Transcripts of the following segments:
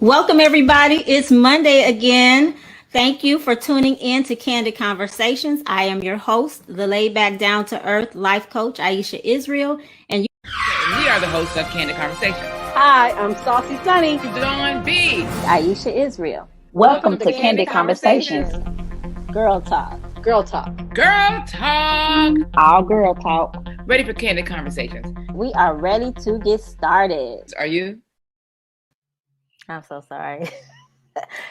Welcome, everybody. It's Monday again. Thank you for tuning in to Candid Conversations. I am your host, the laid back, down to earth life coach, Aisha Israel. And we are the hosts of Candid Conversations. Hi, I'm Saucy Sunny. Dawn B. Aisha Israel. Welcome to Candid Conversations. Girl talk. Girl talk. Girl talk. All girl talk. Ready for Candid Conversations. We are ready to get started. Are you? I'm so sorry.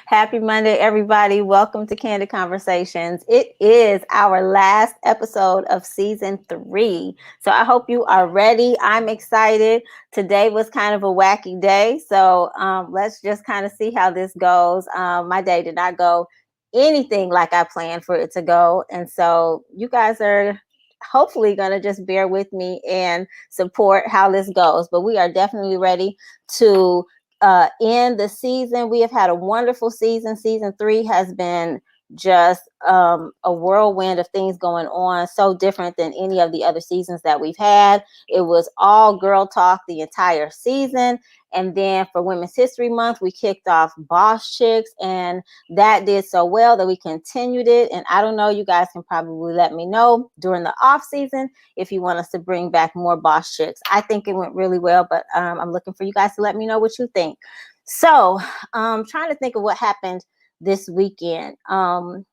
Happy Monday, everybody. Welcome to Candid Conversations. It is our last episode of season 3. So I hope you are ready. I'm excited. Today was kind of a wacky day. So let's just kind of see how this goes. My day did not go anything like I planned for it to go. And so you guys are hopefully going to just bear with me and support how this goes. But we are definitely ready to end the season. We have had a wonderful season. Season 3 has been just a whirlwind of things going on, so different than any of the other seasons that we've had. It was all girl talk the entire season. And then for Women's History Month, we kicked off Boss Chicks, and that did so well that we continued it. And I don't know, you guys can probably let me know during the off season if you want us to bring back more Boss Chicks. I think it went really well, but I'm looking for you guys to let me know what you think. So I'm trying to think of what happened this weekend. So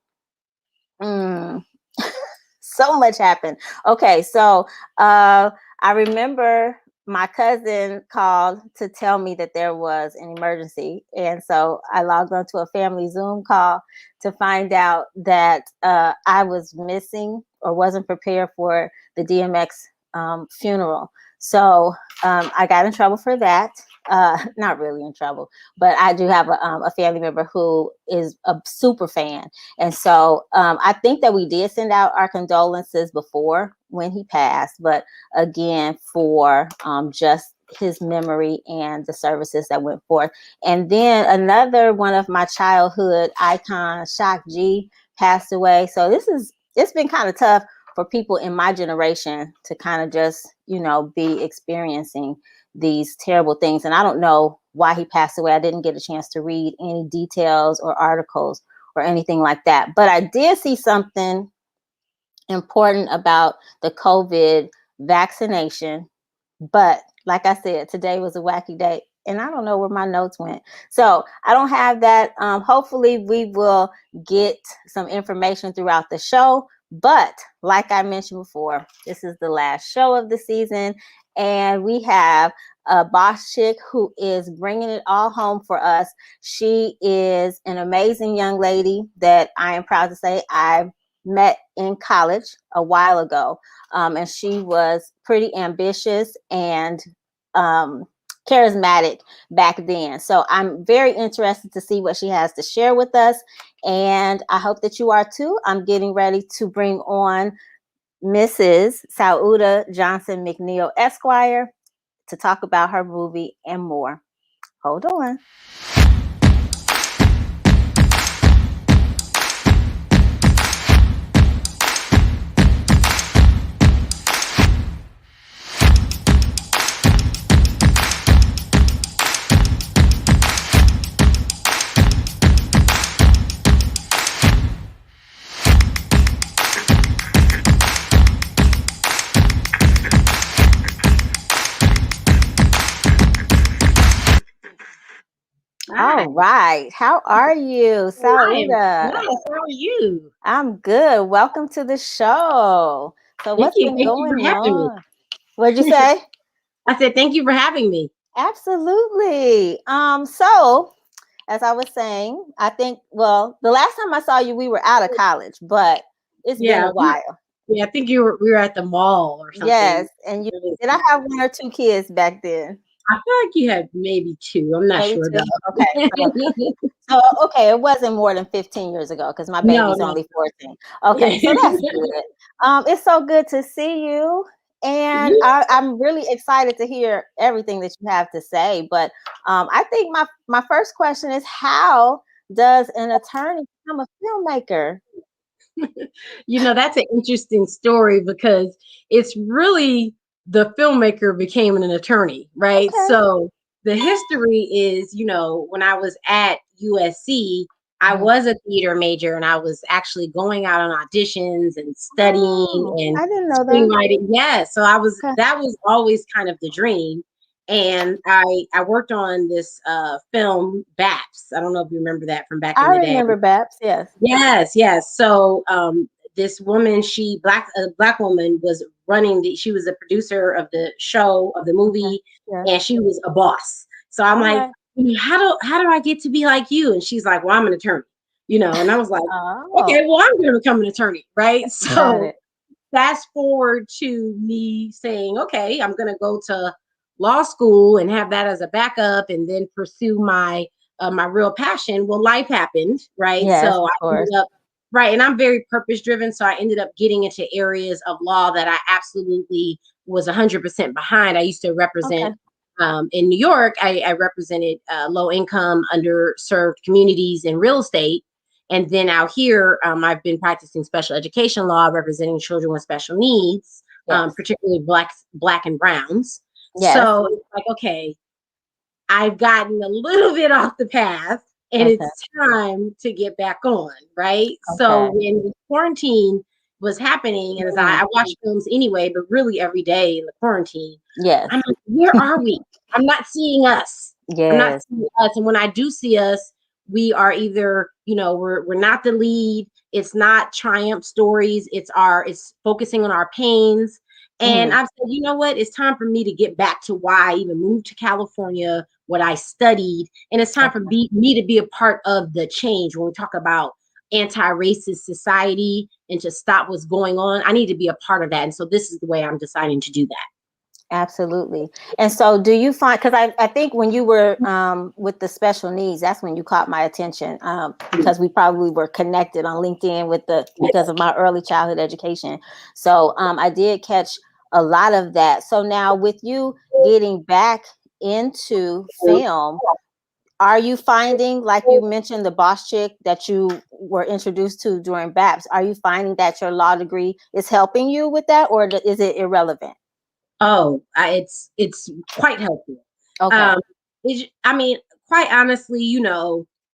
much happened. Okay, so I remember my cousin called to tell me that there was an emergency. And so I logged onto a family Zoom call to find out that I was missing or wasn't prepared for the DMX funeral. So I got in trouble for that. Not really in trouble, but I do have a family member who is a super fan. And so I think that we did send out our condolences before when he passed, but again, for just his memory and the services that went forth. And then another one of my childhood icons, Shock G, passed away. So it's been kind of tough for people in my generation to kind of just, be experiencing these terrible things. And I don't know why he passed away. I didn't get a chance to read any details or articles or anything like that. But I did see something important about the COVID vaccination. But like I said, today was a wacky day. And I don't know where my notes went. So I don't have that. Hopefully we will get some information throughout the show. But like I mentioned before, this is the last show of the season. And we have a boss chick who is bringing it all home for us. She is an amazing young lady that I am proud to say I met in college a while ago. And she was pretty ambitious and charismatic back then. So I'm very interested to see what she has to share with us. And I hope that you are too. I'm getting ready to bring on Mrs. Sauda Johnson-McNeal, Esquire, to talk about her movie and more. Hold on. All right. How are you, Sauda? How are you? I'm good. Welcome to the show. So what's been going on? What'd you say? I said, thank you for having me. Absolutely. So as I was saying, I think, well, the last time I saw you, we were out of college, but it's been a while. I think we were at the mall or something. Yes. And did I have 1 or 2 kids back then? I feel like you had maybe 2. I'm not sure. Okay. Okay. It wasn't more than 15 years ago because my baby's only 14. Okay. So that's good. It's so good to see you. And I'm really excited to hear everything that you have to say. But I think my first question is, how does an attorney become a filmmaker? That's an interesting story because it's really the filmmaker became an attorney, right? Okay. So the history is, when I was at USC, I was a theater major, and I was actually going out on auditions and studying and I didn't know that. screenwriting. Yeah, so that was always kind of the dream. And I worked on this film BAPS. I don't know if you remember that from back in the day. I remember BAPS. Yes. Yes. So this woman, black woman, was running. She was a producer of the show, of the movie, and she was a boss. So I'm like, how do I get to be like you? And she's like, well, I'm an attorney, and I was like, okay, well, I'm going to become an attorney, right? So fast forward to me saying, okay, I'm going to go to law school and have that as a backup, and then pursue my real passion. Well, life happened, right? Yes, so I ended up, right, and I'm very purpose driven. So I ended up getting into areas of law that I absolutely was 100% behind. I used to represent in New York. I represented low income, underserved communities in real estate. And then out here, I've been practicing special education law, representing children with special needs, particularly black and browns. So it's like, okay, I've gotten a little bit off the path, and it's time to get back on, right? So when the quarantine was happening, and as I watch films anyway, but really every day in the quarantine, I'm like, where are we? I'm not seeing us. I'm not seeing us. And when I do see us, we are either, we're not the lead. It's not triumph stories. It's focusing on our pains. And I've said, you know what? It's time for me to get back to why I even moved to California, what I studied. And it's time for me to be a part of the change. When we talk about anti-racist society and to stop what's going on, I need to be a part of that. And so this is the way I'm deciding to do that. Absolutely. And so do you find, because I think when you were with the special needs, that's when you caught my attention, because we probably were connected on LinkedIn because of my early childhood education. So I did catch a lot of that. So now with you getting back into film, are you finding, like you mentioned, the Boss Chick that you were introduced to during BAPS, are you finding that your law degree is helping you with that, or is it irrelevant? Oh, it's quite helpful. I mean, quite honestly,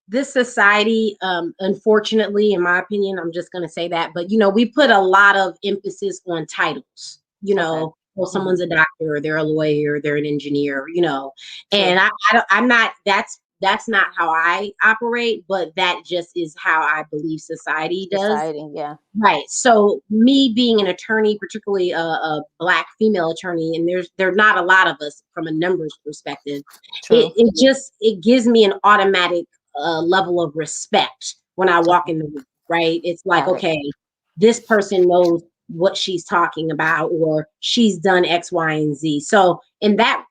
this society, unfortunately, in my opinion, I'm just going to say that, but we put a lot of emphasis on titles. Well, someone's a doctor, or they're a lawyer, or they're an engineer. And I'm not. That's not how I operate, but that just is how I believe society does. Right. So me being an attorney, particularly a Black female attorney, and there are not a lot of us from a numbers perspective, it gives me an automatic level of respect when I walk in the room, right? It's like, okay, this person knows what she's talking about, or she's done X, Y, and Z. So in that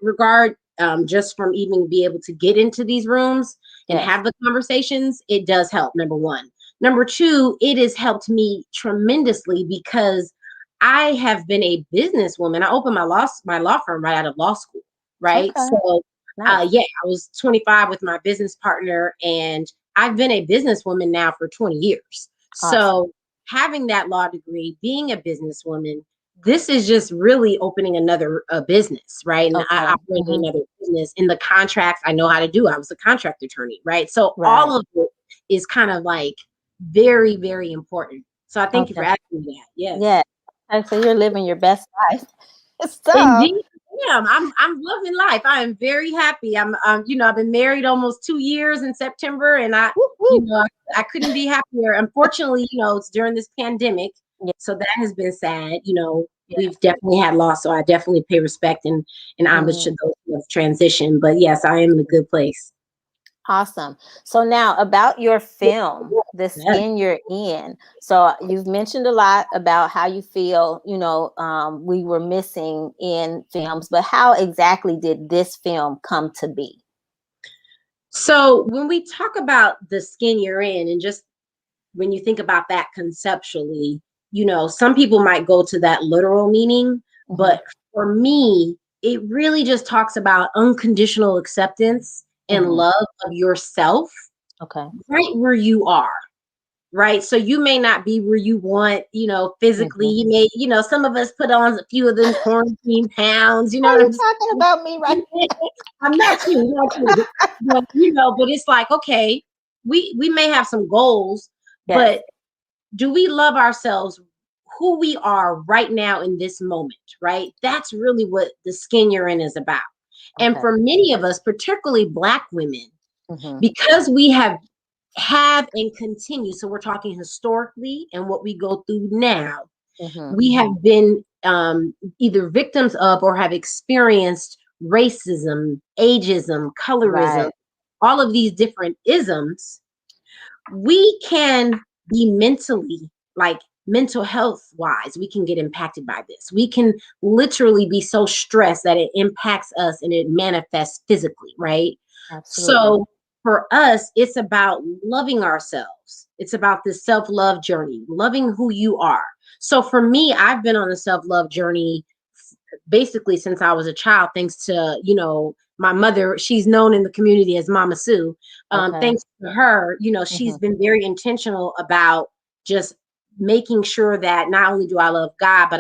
regard, just from even be able to get into these rooms and have the conversations, it does help, number one. Number two, it has helped me tremendously because I have been a businesswoman. I opened my law firm right out of law school, right? So I was 25 with my business partner, and I've been a businesswoman now for 20 years. So having that law degree, being a businesswoman, this is just really opening another business, right? And I operate another business. In the contracts, I know how to do. I was a contract attorney, right? So all of it is kind of like very, very important. So I thank you for asking me that. Yes. Yeah. And so you're living your best life. Indeed. Yeah, I'm loving life. I am very happy. I've been married almost 2 years in September, and I couldn't be happier. Unfortunately, it's during this pandemic. So that has been sad. We've definitely had loss. So I definitely pay respect and homage to those who have transitioned. But yes, I am in a good place. Awesome. So now about your film, The Skin You're In. So you've mentioned a lot about how you feel, we were missing in films, but how exactly did this film come to be? So when we talk about the skin you're in, and just when you think about that conceptually, some people might go to that literal meaning, but for me, it really just talks about unconditional acceptance and love of yourself, right where you are. right? So you may not be where you want, physically. You may, some of us put on a few of them quarantine pounds, you know Are what you I'm talking about me right? saying? I'm not you, not you. But, but it's like, okay, we may have some goals, Yes. but do we love ourselves, who we are right now in this moment, right? That's really what the skin you're in is about. And Okay. for many of us, particularly Black women, Mhm. because we have and continue, so we're talking historically and what we go through now, Mhm. we have been either victims of or have experienced racism, ageism, colorism, Right. all of these different isms. We can be mentally, like mental health wise, we can get impacted by this. We can literally be so stressed that it impacts us and it manifests physically, right? Absolutely. So for us, it's about loving ourselves. It's about this self-love journey, loving who you are. So for me, I've been on a self-love journey basically since I was a child, thanks to, my mother. She's known in the community as Mama Sue. Okay. Thanks to her, she's Mhm. been very intentional about just making sure that not only do I love God, but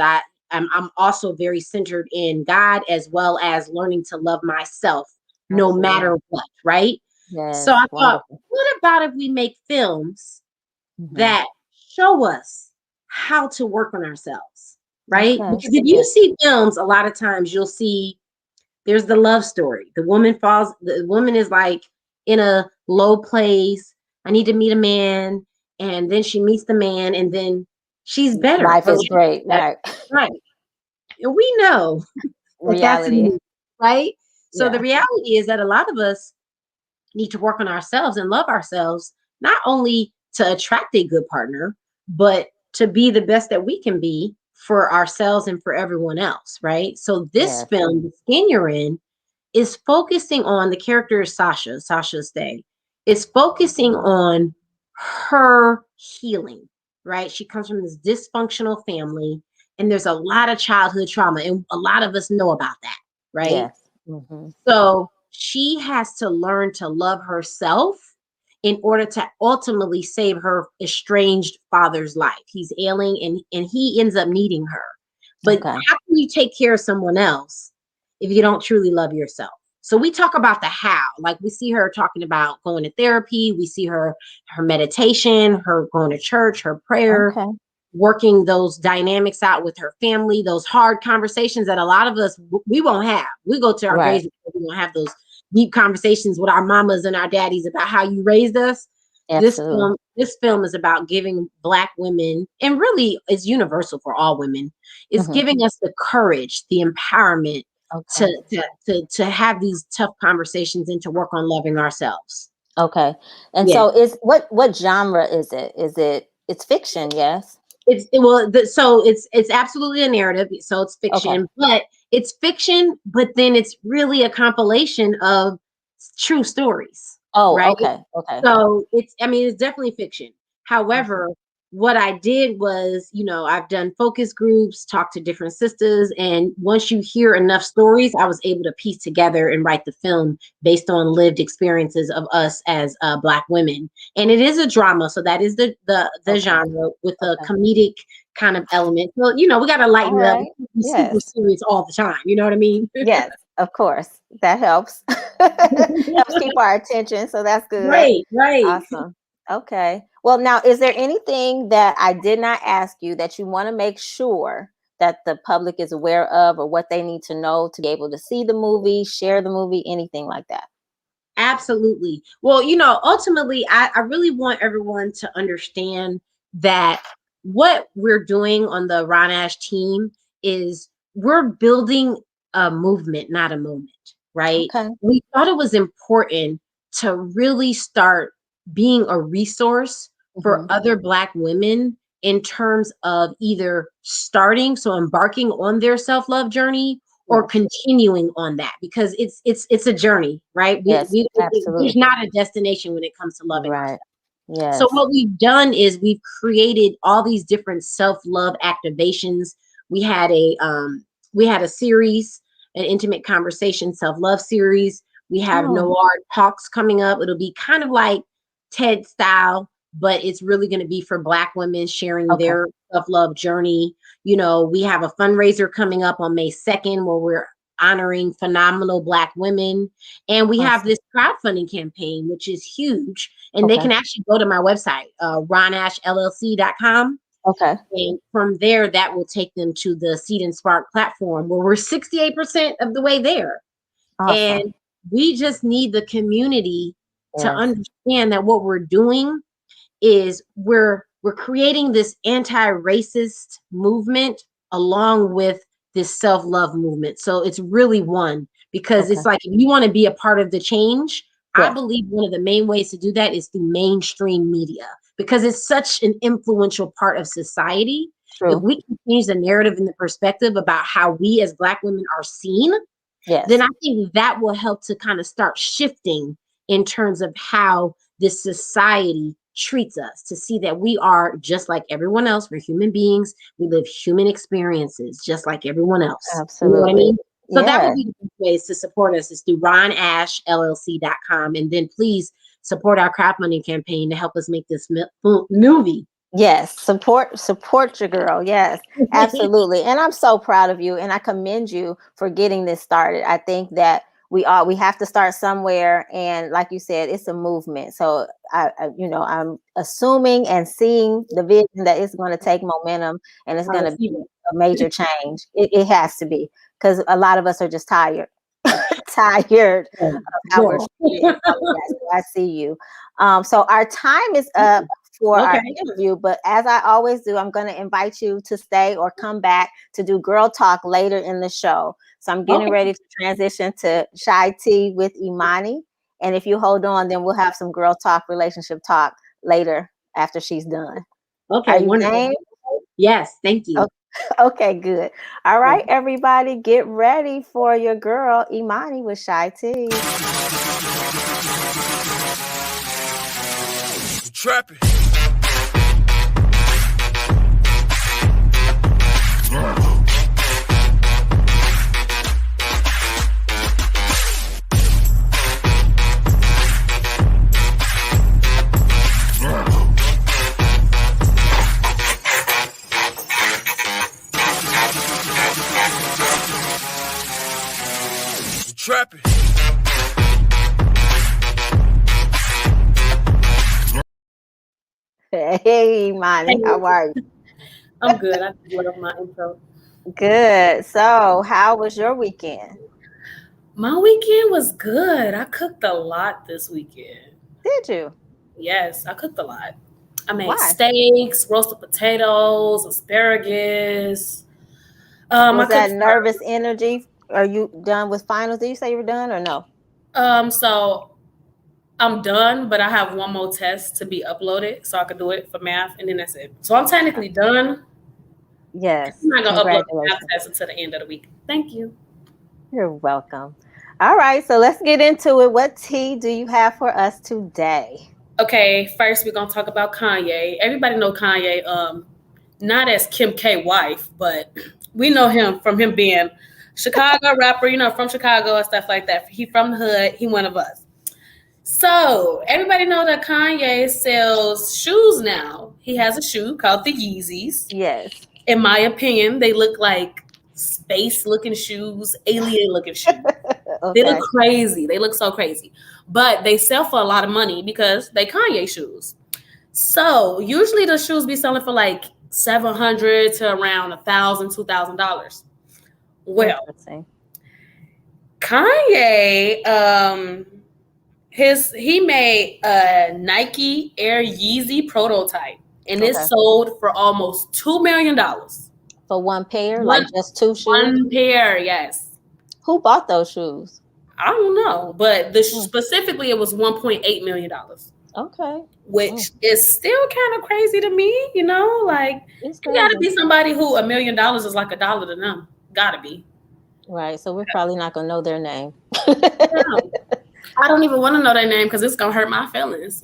I'm also very centered in God, as well as learning to love myself no Absolutely. matter what, right? Yes. So I thought, Wonderful. what about if we make films Mhm. that show us how to work on ourselves, right? Okay. Because if you Yeah. see films, a lot of times you'll see there's the love story. The woman is like in a low place. I need to meet a man. And then she meets the man, and then she's better. Life is great. Right. Right. And we know that that's a Reality. movie, right? So the Yeah. reality is that a lot of us need to work on ourselves and love ourselves, not only to attract a good partner, but to be the best that we can be for ourselves and for everyone else, right? So this Yes. film, The Skin You're In, is focusing on the character of Sasha Stay, is focusing on her healing, right? She comes from this dysfunctional family, and there's a lot of childhood trauma, and a lot of us know about that, right? Yes. Mhm. So she has to learn to love herself in order to ultimately save her estranged father's life. He's ailing, and he ends up needing her. But Okay. how can you take care of someone else if you don't truly love yourself? So we talk about the how, like we see her talking about going to therapy. We see her meditation, her going to church, her prayer, Okay. working those dynamics out with her family, those hard conversations that a lot of us we won't have. We go to our Right. graves, we won't have those deep conversations with our mamas and our daddies about how you raised us. Absolutely. This film is about giving Black women, and really it's universal for all women, is Mhm. giving us the courage, the empowerment Okay. to have these tough conversations and to work on loving ourselves. Okay. And Yeah. so is what genre is it? It's fiction, yes? So it's absolutely a narrative, so it's Okay. fiction, but it's fiction, but then it's really a compilation of true stories, Oh, right? okay. Okay. So it's definitely fiction. Mhm. However, what I did was, I've done focus groups, talked to different sisters, and once you hear enough stories, I was able to piece together and write the film based on lived experiences of us as Black women. And it is a drama, so that is the Okay. genre with a Okay. comedic kind of element. So, we got to All lighten it up. right. We can't be super Yes. serious all the time. You know what I mean? Yes, of course. That helps. Helps keep our attention, so that's good. Right, right. Awesome. Okay. Well, now, is there anything that I did not ask you that you want to make sure that the public is aware of, or what they need to know to be able to see the movie, share the movie, anything like that? Absolutely. Well, ultimately, I really want everyone to understand that what we're doing on the Ron Ash team is we're building a movement, not a moment, right? Okay. We thought it was important to really start being a resource for Hmm. other Black women in terms of either starting, so embarking on their self-love journey, or Yes. continuing on that, because it's a journey, right? Yes. There's Absolutely. not a destination when it comes to loving Right. ourselves. So Yes. what we've done is we've created all these different self-love activations. We had a series, an intimate conversation self-love series. We have Oh. Noir talks coming up. It'll be kind of like TED style, but it's really going to be for Black women sharing Okay. their self-love journey. You know, we have a fundraiser coming up on May 2nd where we're honoring phenomenal Black women. And we have this crowdfunding campaign, which is huge. And they can actually go to my website, ronashllc.com. Okay. And from there, that will take them to the Seed and Spark platform where we're 68% of the way there. Awesome. And we just need the community to understand that what we're doing is we're creating this anti-racist movement along with this self-love movement. So it's really one, because it's like, if you want to be a part of the change, I believe one of the main ways to do that is through mainstream media, because it's such an influential part of society. True. If we can change the narrative and the perspective about how we as Black women are seen, then I think that will help to kind of start shifting in terms of how this society treats us, to see that we are just like everyone else. We're human beings. We live human experiences just like everyone else. Absolutely. You know what I mean? So that would be the best ways to support us, is through ronashllc.com. And then please support our crowdfunding campaign to help us make this movie. Yes, support your girl. Yes, absolutely. And I'm so proud of you, and I commend you for getting this started. I think that we have to start somewhere, and like you said, it's a movement. So I'm assuming and seeing the vision that it's going to take momentum, and it's going to be a major change. It has to be, because a lot of us are just tired of how we're treated. I see you. So our time is up for our interview, but as I always do, I'm going to invite you to stay or come back to do girl talk later in the show. So I'm getting ready to transition to Shy T with Imani, and if you hold on, then we'll have some girl talk, relationship talk later after she's done. Okay, wonderful. Yes, thank you. Okay, good. All right, everybody, get ready for your girl Imani with Shy T. Trapping. Trapping. Hey, Imani, how are you? I'm good. I just went on my intro. Good. So, how was your weekend? My weekend was good. I cooked a lot this weekend. Did you? Yes, I cooked a lot. I made steaks, roasted potatoes, asparagus. Was that nervous energy? Are you done with finals? Did you say you were done or no? So I'm done, but I have one more test to be uploaded so I could do it for math, and then that's it. So I'm technically done. Yes. I'm not going to upload the math test until the end of the week. Thank you. You're welcome. All right, so let's get into it. What tea do you have for us today? Okay, first we're going to talk about Kanye. Everybody know Kanye, not as Kim K wife, but we know him from him being Chicago rapper, from Chicago and stuff like that. He from the hood. He one of us. So everybody know that Kanye sells shoes now. He has a shoe called the Yeezys. Yes. In my opinion, they look like space-looking shoes, alien-looking shoes. They look crazy. They look so crazy. But they sell for a lot of money because they Kanye shoes. So usually the shoes be selling for like $700 to around $1,000, $2,000. Well, Kanye, he made a Nike Air Yeezy prototype, and it sold for almost $2 million. For one pair, like just two shoes? One pair, yes. Who bought those shoes? I don't know, but specifically it was $1.8 million. Okay. Which is still kind of crazy to me, like it's you gotta be somebody who $1 million is like $1 to them. Gotta be. Right. So we're probably not gonna know their name. No. I don't even want to know their name because it's gonna hurt my feelings,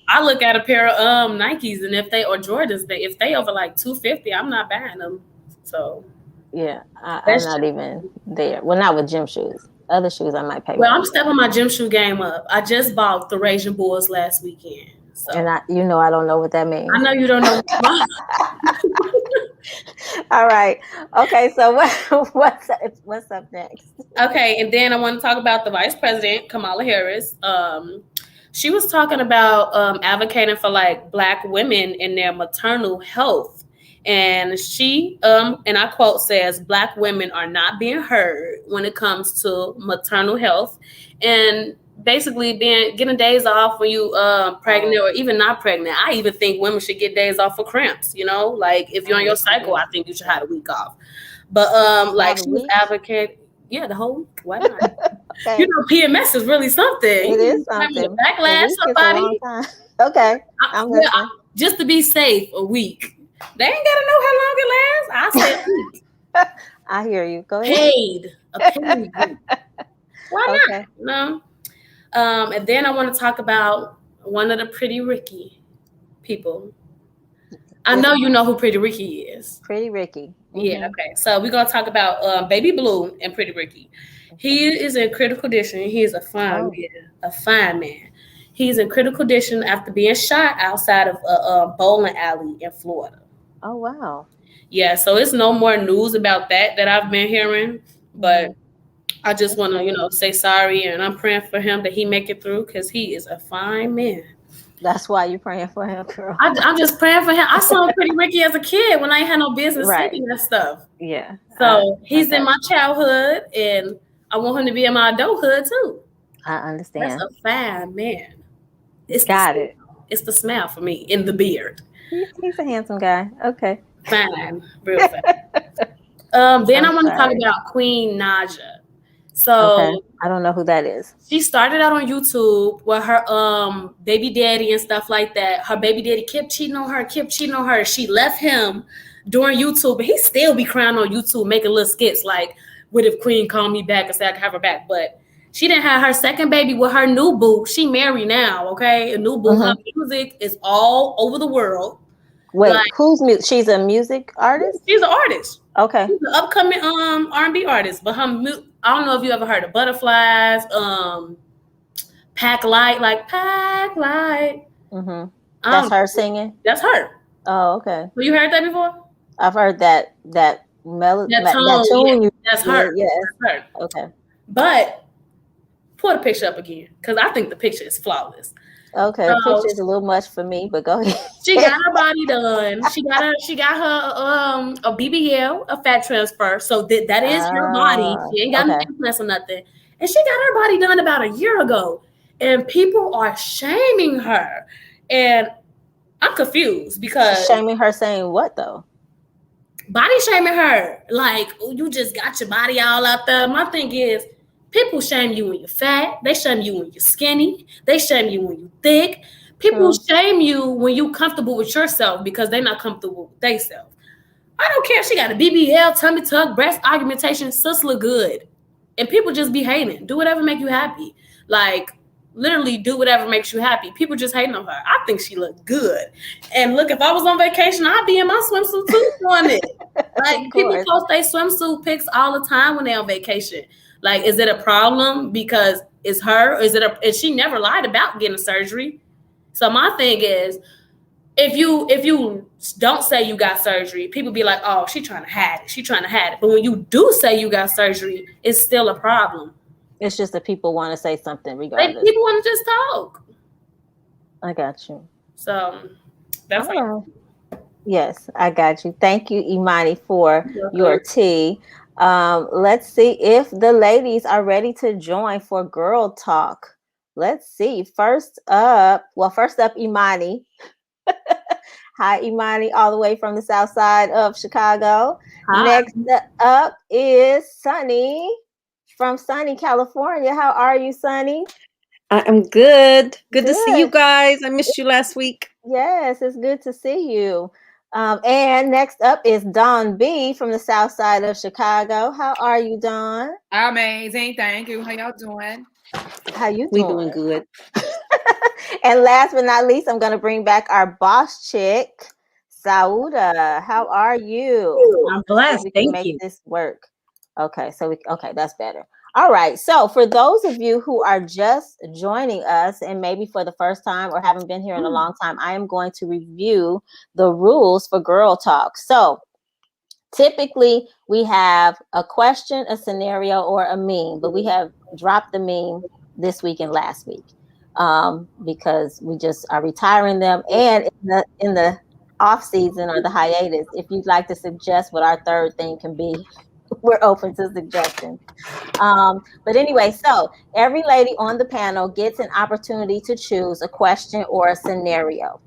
I look at a pair of Nikes, and if they or Jordans, if they over like $250, I'm not buying them. So yeah, I'm not even there. Well, not with gym shoes. Other shoes I might pay. Well, I'm stepping my gym shoe game up. I just bought the Raging Bulls last weekend. So, And I don't know what that means. I know you don't know. All right. Okay. So what's up next? Okay, and then I want to talk about the Vice President, Kamala Harris. She was talking about advocating for like Black women in their maternal health. And she, and I quote, says, Black women are not being heard when it comes to maternal health. And basically getting days off when you pregnant or even not pregnant. I even think women should get days off for cramps, like if you're on your cycle, I think you should have a week off. But like she was advocating, the whole week. Why not? Okay. PMS is really something. It is something. Backlash somebody. Okay. Just to be safe, a week. They ain't gotta know how long it lasts. I said week. I hear you. Go ahead. Paid. A paid week. Why not? No. And then I want to talk about one of the Pretty Ricky people. I know you know who Pretty Ricky is. Pretty Ricky. Mm-hmm. Yeah, okay. So we're going to talk about Baby Blue and Pretty Ricky. He is in critical condition. He is a fine man. He's in critical condition after being shot outside of a bowling alley in Florida. Oh, wow. Yeah, so it's no more news about that I've been hearing. But I just want to, say sorry. And I'm praying for him that he make it through because he is a fine man. That's why you're praying for him, girl. I'm just praying for him. I saw Pretty Ricky as a kid when I ain't had no business saying that stuff. Yeah. So he's in my childhood, and I want him to be in my adulthood too. I understand. That's a fine man. It's the smile for me in the beard. He's a handsome guy. Okay. Fine, real fine. Then I want to talk about Queen Naja. So I don't know who that is. She started out on YouTube with her baby daddy and stuff like that. Her baby daddy kept cheating on her. She left him during YouTube, but he still be crying on YouTube, making little skits like, what if Queen called me back and said I could have her back? But she didn't have her second baby with her new boo. She married now, okay? A new boo. Her music is all over the world. Wait, who's music? She's a music artist? She's an artist. Okay. She's an upcoming R&B artist. But I don't know if you ever heard of Butterflies, Pack Light. Mm-hmm. That's her singing? That's her. Oh, okay. Have you heard that before? I've heard that melody, that tone. Yeah, that's her. Yeah, that's her. Okay. But pull the picture up again because I think the picture is flawless. Okay, the picture is a little much for me, but go ahead. She got her body done. She got her a BBL, a fat transfer. So that is her body. She ain't got no implants or nothing. And she got her body done about a year ago. And people are shaming her. And I'm confused because shaming her, saying what though? Body shaming her. Like, oh, you just got your body all out there. My thing is, people shame you when you're fat. They shame you when you're skinny. They shame you when you're thick. People shame you when you're comfortable with yourself because they're not comfortable with themselves. I don't care if she got a BBL, tummy tuck, breast augmentation, sis look good. And people just be hating. Do whatever make you happy. Like, literally do whatever makes you happy. People just hating on her. I think she looked good. And look, if I was on vacation, I'd be in my swimsuit too doing it. Like, people post their swimsuit pics all the time when they're on vacation. Like, is it a problem because it's her? And she never lied about getting surgery. So my thing is, if you don't say you got surgery, people be like, oh, she trying to hide it. But when you do say you got surgery, it's still a problem. It's just that people want to say something regardless. People want to just talk. I got you. So that's right. Yes, I got you. Thank you, Imani, for your tea. Let's see if the ladies are ready to join for Girl Talk. Let's see. First up, Imani. Hi, Imani, all the way from the south side of Chicago. Hi. Next up is Sunny from sunny California. How are you, Sunny? I'm good. Good to see you guys. I missed you last week. Yes, it's good to see you. And next up is Dawn B from the south side of Chicago. How are you, Dawn? Amazing. Thank you. How y'all doing? How you doing? We doing good. And last but not least, I'm going to bring back our boss chick, Sauda. How are you? I'm blessed. Thank you. Make this work. Okay, that's better. All right. So for those of you who are just joining us and maybe for the first time or haven't been here in a long time, I am going to review the rules for Girl Talk. So typically we have a question, a scenario, or a meme, but we have dropped the meme this week and last week because we just are retiring them. And in the off season or the hiatus, if you'd like to suggest what our third thing can be, we're open to suggestions. But anyway, so every lady on the panel gets an opportunity to choose a question or a scenario.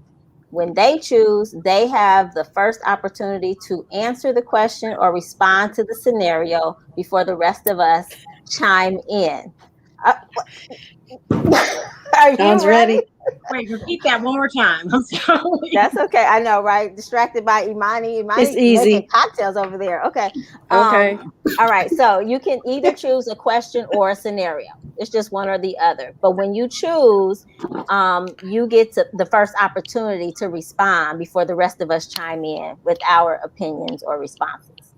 When they choose, they have the first opportunity to answer the question or respond to the scenario before the rest of us chime in. Are you ready? Wait, repeat that one more time. I'm sorry. That's okay. I know, right? Distracted by Imani. It's easy. Making cocktails over there. Okay. Okay. All right. So you can either choose a question or a scenario. It's just one or the other. But when you choose, you get the first opportunity to respond before the rest of us chime in with our opinions or responses.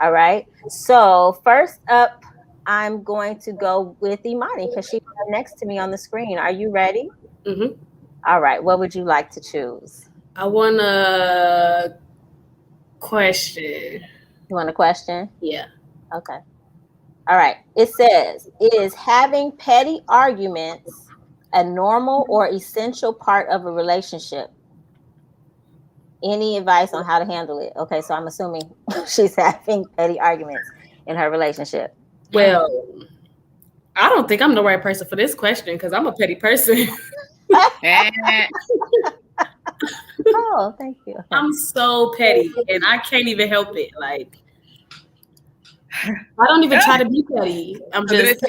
All right. So first up, I'm going to go with Imani because she's next to me on the screen. Are you ready? Mm-hmm. All right. What would you like to choose? I want a question. You want a question? Yeah. Okay. All right. It says, is having petty arguments a normal or essential part of a relationship? Any advice on how to handle it? Okay. So I'm assuming she's having petty arguments in her relationship. Well, I don't think I'm the right person for this question because I'm a petty person. Oh, thank you. Okay. I'm so petty and I can't even help it. Like, I don't even try to be petty. I'm just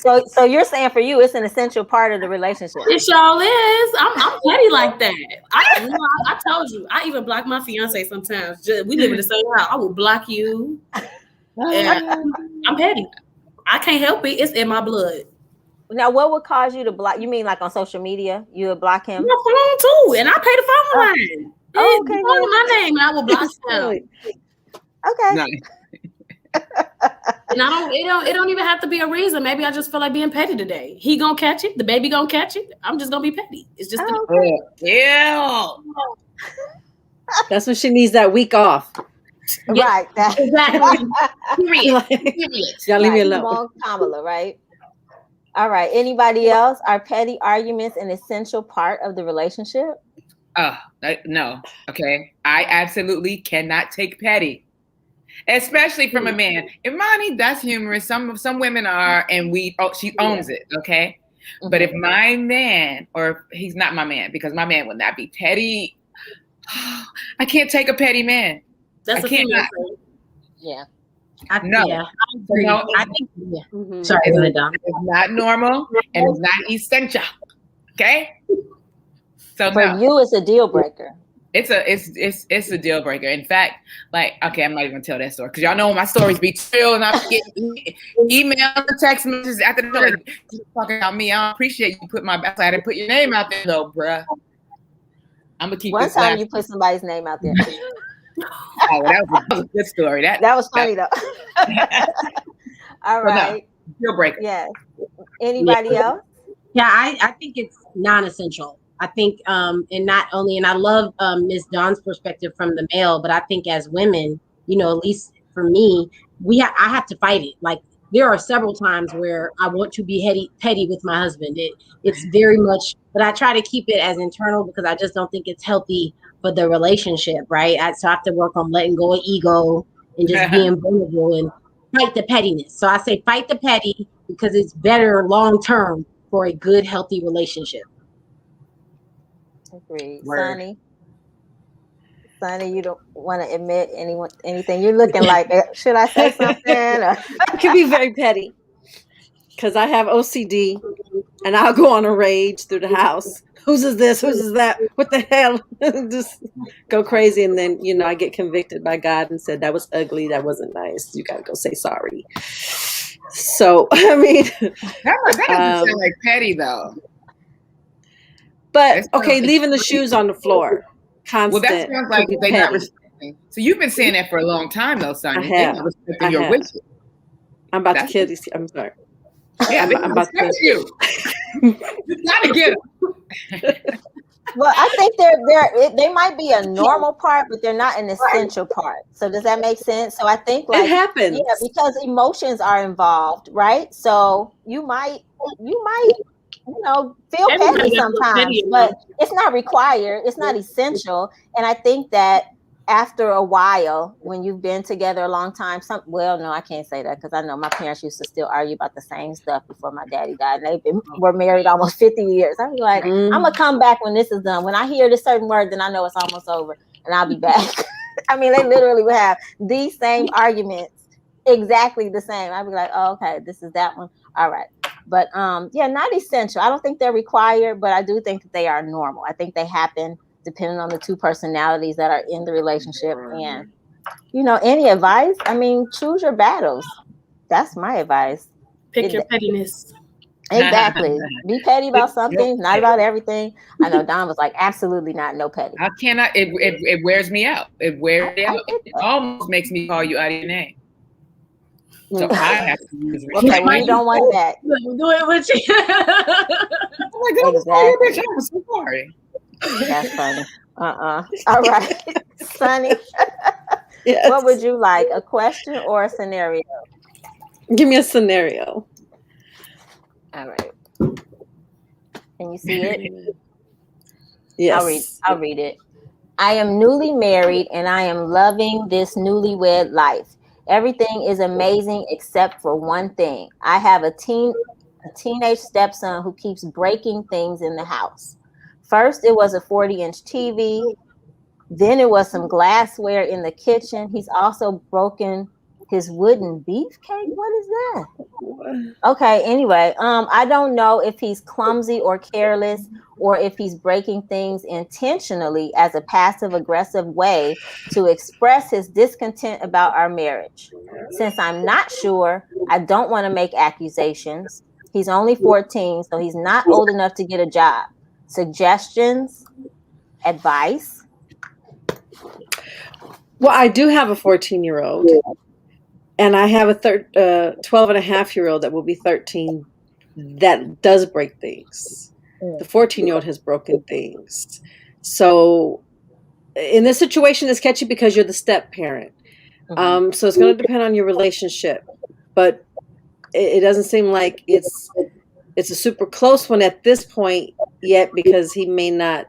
like, so you're saying for you it's an essential part of the relationship. It sure is. I'm petty like that. I told you. I even block my fiance sometimes. We live in the same house. I will block you. And I'm petty. I can't help it. It's in my blood. Now, what would cause you to block? You mean like on social media? You would block him? My phone too, and I pay the phone line. Oh, okay. My name, and I will block him. Okay. Nice. And I don't. It don't even have to be a reason. Maybe I just feel like being petty today. He gonna catch it. The baby gonna catch it. I'm just gonna be petty. It's just. Okay. Ew. That's when she needs that week off. Right. Exactly. Y'all leave me alone. Come on, Kamala, right? All right. Anybody else? Are petty arguments an essential part of the relationship? No. Okay. I absolutely cannot take petty, especially from a man. Imani, that's humorous. Some women are, and she owns it. Okay. Mm-hmm. But if my man, or he's not my man, because my man would not be petty. I can't take a petty man. That's a female thing. Yeah. I agree. No, I think. Yeah. Mm-hmm. Sorry, it's not normal and it's not essential. Okay. So for you, it's a deal breaker. It's a deal breaker. In fact, like, okay, I'm not even gonna tell that story because y'all know my stories be true, and I'm getting emails and text messages after the like talking about me. I don't appreciate you put my back. I didn't put your name out there though, bruh. I'm gonna keep. One time you put somebody's name out there. Oh, that was a good story. That was funny though. All right. No, deal breaker. Yes. Anybody else? Yeah, I think it's non-essential. I think, and not only, and I love Ms. Dawn's perspective from the male, but I think as women, at least for me, I have to fight it. Like there are several times where I want to be petty with my husband. It's very much, but I try to keep it as internal because I just don't think it's healthy for the relationship, right? So I have to work on letting go of ego and just being vulnerable and fight the pettiness. So I say fight the petty because it's better long term for a good, healthy relationship. Agreed. Sonny, you don't want to admit anything. You're looking like, should I say something? I can be very petty because I have OCD and I'll go on a rage through the house. Whose is this? Whose is that? What the hell? Just go crazy. And then, I get convicted by God and said, that was ugly. That wasn't nice. You got to go say sorry. So, I mean. That doesn't sound like petty, though. But, okay, leaving the shoes on the floor. Constant. Well, that sounds like they're not respecting. So you've been saying that for a long time, though, Sonia. They're not respecting your wishes. I'm about to kill these. I'm sorry. Yeah, I'm about to kill you. You gotta get them. Well, I think they might be a normal part, but they're not an essential part. So does that make sense? So I think it happens. Yeah, because emotions are involved, right? So you might feel petty sometimes, but it's not required. It's not essential. And I think that after a while, when you've been together a long time, no, I can't say that because I know my parents used to still argue about the same stuff before my daddy died. And were married almost 50 years. I'd be like, I'm gonna come back when this is done. When I hear this certain word, then I know it's almost over, and I'll be back. I mean, they literally would have these same arguments, exactly the same. I'd be like, oh, okay, this is that one. All right. But not essential. I don't think they're required, but I do think that they are normal. I think they happen depending on the two personalities that are in the relationship. And, any advice? I mean, choose your battles. That's my advice. Pick your pettiness. Exactly. Be petty about something, not about everything. I know Don was like, absolutely not, no petty. I cannot. It wears me out. It wears me out. It almost makes me call you out of your name. So I have to use respect. Okay, well, you don't want that. Do it with you. Exactly. I'm so sorry. That's funny. All right. Sunny. Yes. What would you like? A question or a scenario? Give me a scenario. All right. Can you see it? Yes. I'll read it. I am newly married and I am loving this newlywed life. Everything is amazing except for one thing. I have a teenage stepson who keeps breaking things in the house. First, it was a 40-inch TV. Then it was some glassware in the kitchen. He's also broken his wooden beefcake. What is that? Okay, anyway, I don't know if he's clumsy or careless or if he's breaking things intentionally as a passive-aggressive way to express his discontent about our marriage. Since I'm not sure, I don't want to make accusations. He's only 14, so he's not old enough to get a job. Suggestions? Advice? Well, I do have a 14-year-old. And I have a 12 and a half-year-old that will be 13 that does break things. The 14-year-old has broken things. So in this situation, it's catchy because you're the step parent. So it's going to depend on your relationship. But it doesn't seem like it's a super close one at this point yet because he may not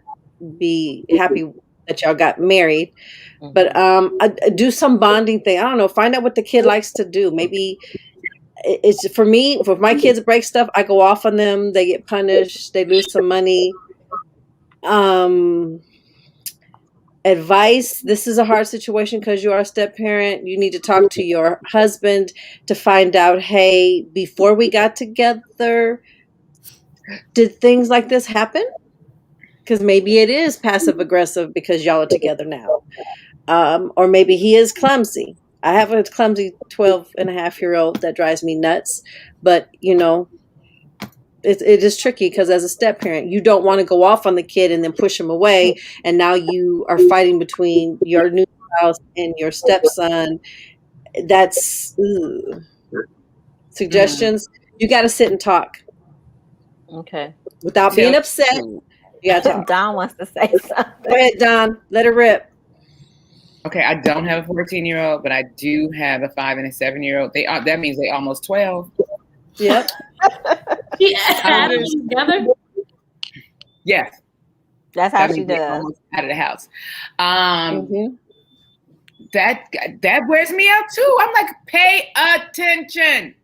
be happy that y'all got married. But do some bonding thing. I don't know. Find out what the kid likes to do. Maybe it's for me. If my kids break stuff, I go off on them. They get punished. They lose some money. Advice. This is a hard situation because you are a step parent. You need to talk to your husband to find out, hey, before we got together, did things like this happen? Because maybe it is passive aggressive because y'all are together now. Or maybe he is clumsy. I have a clumsy 12 and a half-year-old that drives me nuts. But, it is tricky because as a step parent, you don't want to go off on the kid and then push him away. And now you are fighting between your new spouse and your stepson. That's suggestions. You got to sit and talk. Okay. Without being upset. You got to talk. Don wants to say something. Go ahead, Don. Let it rip. Okay, I don't have a 14-year-old, but I do have a 5 and a 7-year-old. That means they almost 12. Yep. Together? Yes. That's how she does. Almost out of the house. That wears me out too. I'm like, pay attention.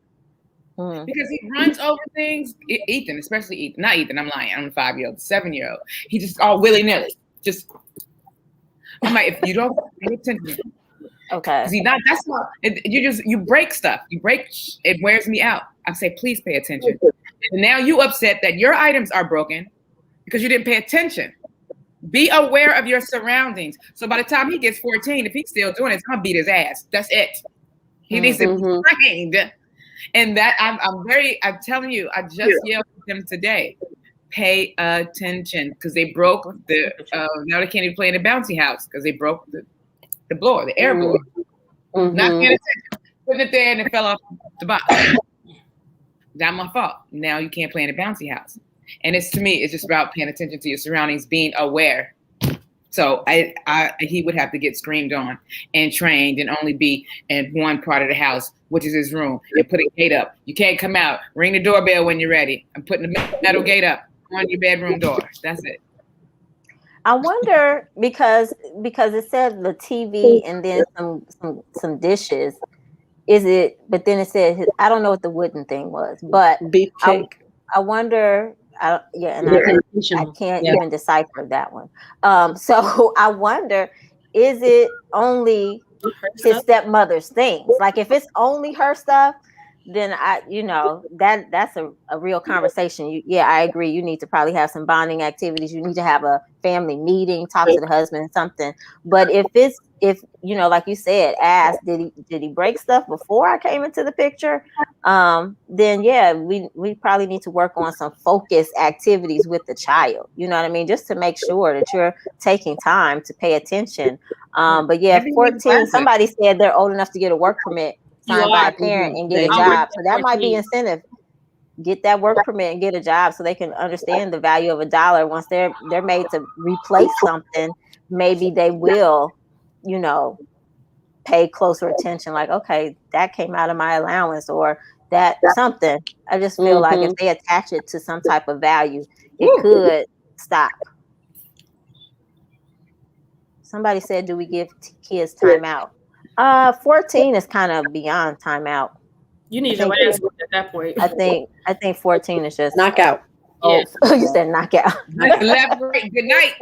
Because he runs over things. Ethan, especially Ethan. Not Ethan, I'm lying. I'm a 5-year-old, 7-year-old. He just all willy-nilly. Just I'm like, if you don't pay attention. Okay. See, that's not. You break stuff. It wears me out. I say, please pay attention. And now you upset that your items are broken because you didn't pay attention. Be aware of your surroundings. So by the time he gets 14, if he's still doing it, it's gonna beat his ass. That's it. He needs to be trained. And that I'm telling you, I just yelled at them today. Pay attention because they broke now they can't even play in the bouncy house because they broke the blower, the air blower. Not paying attention. putting it there and it fell off the box. Not my fault. Now you can't play in a bouncy house. And it's, to me, it's just about paying attention to your surroundings, being aware. So he would have to get screamed on and trained and only be in one part of the house, which is his room, and put a gate up. You can't come out. Ring the doorbell when you're ready. I'm putting the metal gate up on your bedroom door. That's it. I wonder, because it said the TV and then some dishes. Is it? But then it said, I don't know what the wooden thing was, but beefcake. I wonder. I can't even decipher that one. So I wonder, is it only his stepmother's things? Like, if it's only her stuff, then that's a real conversation. I agree. You need to probably have some bonding activities. You need to have a family meeting, talk to the husband, something. But if like you said, ask, did he break stuff before I came into the picture? Then we probably need to work on some focus activities with the child. You know what I mean? Just to make sure that you're taking time to pay attention. But 14, somebody said they're old enough to get a work permit signed by a parent and get a job. So that might be incentive. Get that work permit and get a job so they can understand the value of $1. Once they're made to replace something, maybe they will, pay closer attention. Like, okay, that came out of my allowance, or that something. I just feel like if they attach it to some type of value, it could stop. Somebody said, do we give kids time out? 14 is kind of beyond timeout. You need your ass at that point. I think 14 is just knockout. Oh, you said knockout. Elaborate. Good night.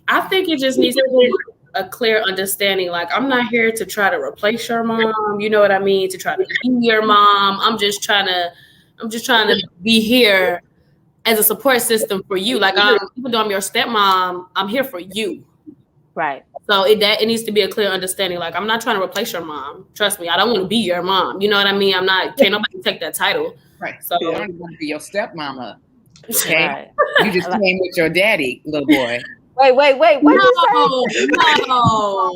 I think it just needs to be a clear understanding. Like, I'm not here to try to replace your mom. You know what I mean? To try to be your mom. I'm just trying to be here as a support system for you. Like, even though I'm your stepmom, I'm here for you. Right. So it needs to be a clear understanding. Like, I'm not trying to replace your mom. Trust me, I don't want to be your mom. You know what I mean? Can't nobody take that title. Right. So I don't want to be your stepmama. Okay. Right. You just came with your daddy, little boy. Wait. What you say? No.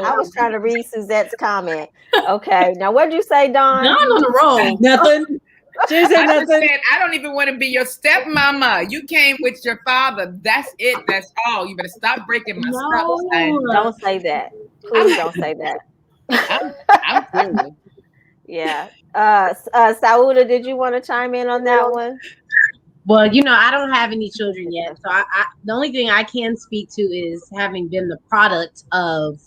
I was trying to read Suzette's comment. Okay. Now, what'd you say, Dawn? Dawn on the roll. Nothing. She said nothing. Said, I don't even want to be your stepmama. You came with your father. That's it. That's all. You better stop breaking my stuff. Don't say that. Please don't say that. I'm serious. Yeah. Sauda, did you want to chime in on that one? Well, I don't have any children yet. So I the only thing I can speak to is having been the product of,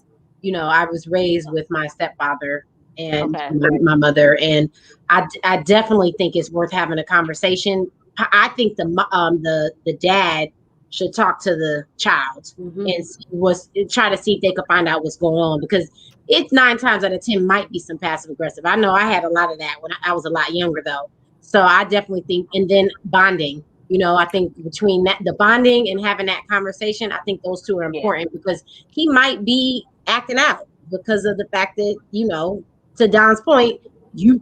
I was raised with my stepfather and my mother. And I definitely think it's worth having a conversation. I think the dad should talk to the child and try to see if they could find out what's going on, because it's 9 times out of 10 might be some passive aggressive. I know I had a lot of that when I was a lot younger though. So I definitely think, and then bonding, I think between that, the bonding and having that conversation, I think those two are important because he might be acting out because of the fact that, to Don's point, you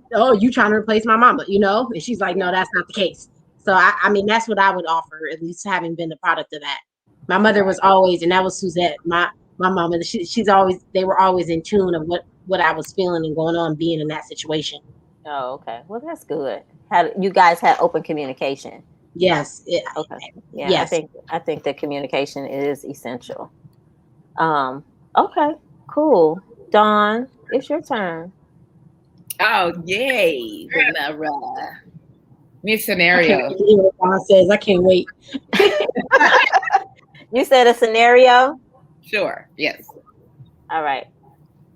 trying to replace my mama, and she's like, no, that's not the case. So I mean, that's what I would offer, at least having been the product of that. My mother was always, and that was Suzette, my mama, they were always in tune of what I was feeling and going on being in that situation. Oh, okay. Well, that's good. You guys had open communication. Yes. Okay. Yeah. Yes. I think that communication is essential. Okay. Cool. Dawn, it's your turn. Oh, yay! New scenario. Dawn says, I can't wait. You said a scenario? Sure. Yes. All right.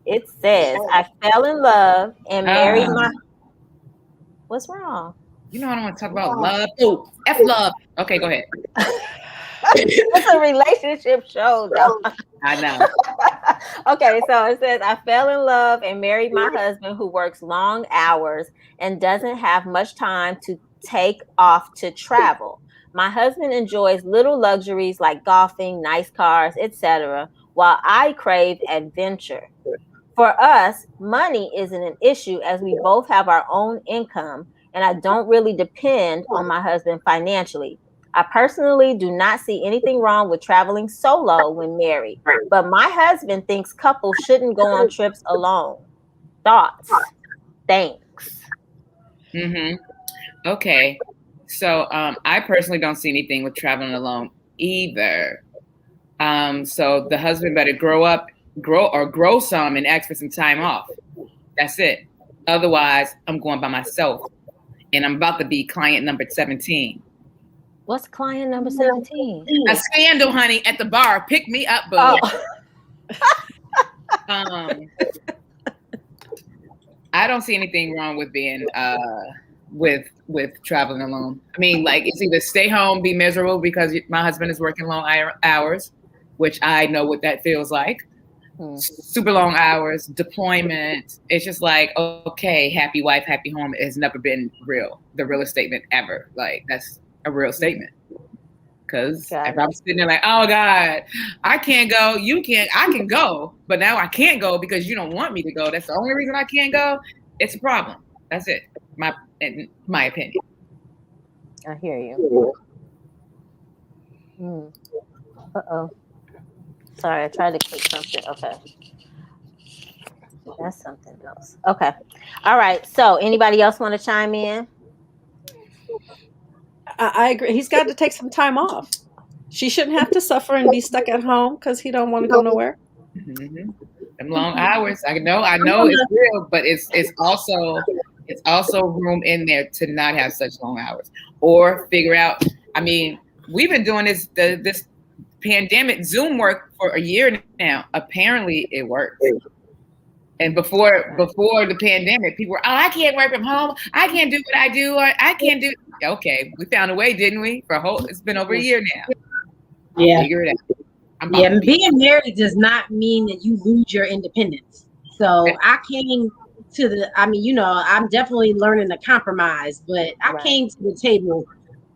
It says, I fell in love and married my. What's wrong? I don't want to talk about love. Oh, F love. Okay, go ahead. It's a relationship show, though. I know. Okay, so it says, I fell in love and married my husband who works long hours and doesn't have much time to take off to travel. My husband enjoys little luxuries like golfing, nice cars, etc., while I crave adventure. For us, money isn't an issue as we both have our own income, and I don't really depend on my husband financially. I personally do not see anything wrong with traveling solo when married, but my husband thinks couples shouldn't go on trips alone. Thoughts? Thanks. Okay. So I personally don't see anything with traveling alone either. So the husband better grow some and ask for some time off. That's it. Otherwise, I'm going by myself, and I'm about to be client number 17. What's client number 17? A scandal, honey, at the bar. Pick me up, boo. Oh. I don't see anything wrong with being with traveling alone. I mean, like, it's either stay home, be miserable because my husband is working long hours, which I know what that feels like. Super long hours, deployment. It's just like, okay, happy wife, happy home. It has never been the realest statement ever. Like, that's a real statement. Because if I'm sitting there like, oh God, I can't go, you can't, I can go, but now I can't go because you don't want me to go. That's the only reason I can't go. It's a problem. That's it. In my opinion. I hear you. Uh-oh. Sorry, I tried to click something. Okay. That's something else. Okay. All right. So anybody else want to chime in? I agree. He's got to take some time off. She shouldn't have to suffer and be stuck at home because he don't want to go nowhere. Them long hours. I know it's real, but it's also room in there to not have such long hours or figure out. I mean, we've been doing this pandemic Zoom work for a year now. Apparently it works. And before the pandemic, people were, oh, I can't work from home. I can't do what I do. Or I can't do. Okay, we found a way, didn't we? It's been over a year now. Yeah. Figure it out. Being married does not mean that you lose your independence. So I came to I'm definitely learning to compromise, but I came to the table